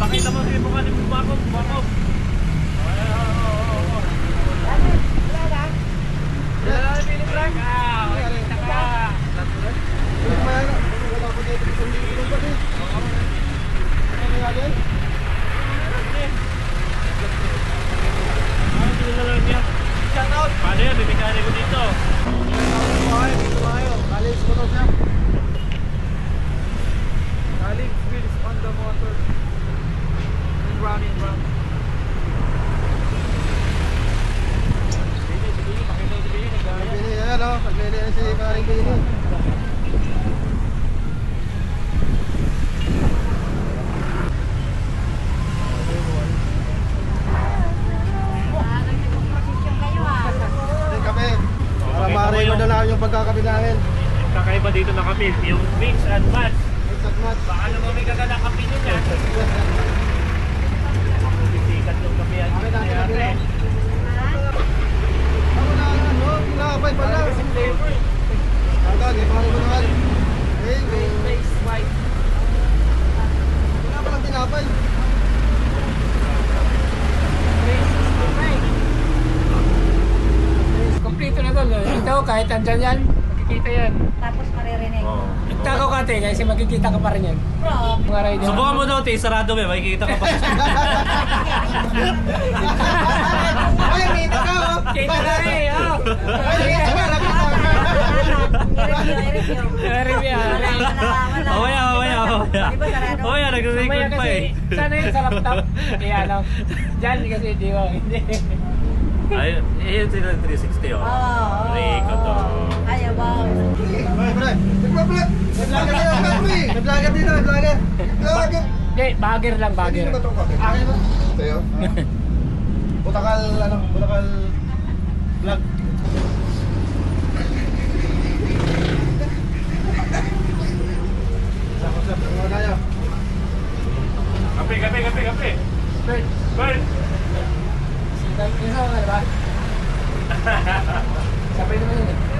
Pakita mo si mukha ni Bubakov. Bubakov. Paano yan? Bibigyan ko dito. College ko daw siya. College wheels on the motor. In brown. Bini, ayan o. Naglili yan si Karing Bini. Para ma-array mo na lang yung pagkakabi namin. Kakaiba dito na kami, yung mix and match. Mix and match. Baka naman may gagana kami nyo yan. Bisikat yung kami yan. Ako na ano, pinakapay pala. Agad, ipakali mo naman. Wala palang tinapay. Kompleto na doon. Ito, kahit andyan yan, makikita yan. Tapos maririnig. Oh. Itago ka te, kasi makikita ka pa rin yan. Bro, Mga rider. Subukan mo daw, te, sarado mo, makikita ka pa. Ay, kita ka oh. Kita na rin, oh. Ay, kita ka, nakita ka. i-review. Review, Mamaya. Mamaya, nag-record pa eh. Sana yun sa laptop. Kaya lang. Diyan kasi di ba? Hindi. Ayun, yun sila 360 oh. Oo. Record oh. Ay, wow. Ay, pre. Nagpa-vlog. Nag-vlogger dito, nag-vlogger. Hindi, bagger lang, bagger. Ano ba itong kape? Akin ba? Sa'yo? Butakal, butakal vlog. Sakot-sakot mga tayo. Kape. Bird. Bird! Isa ka ba? Sabay naman yun eh.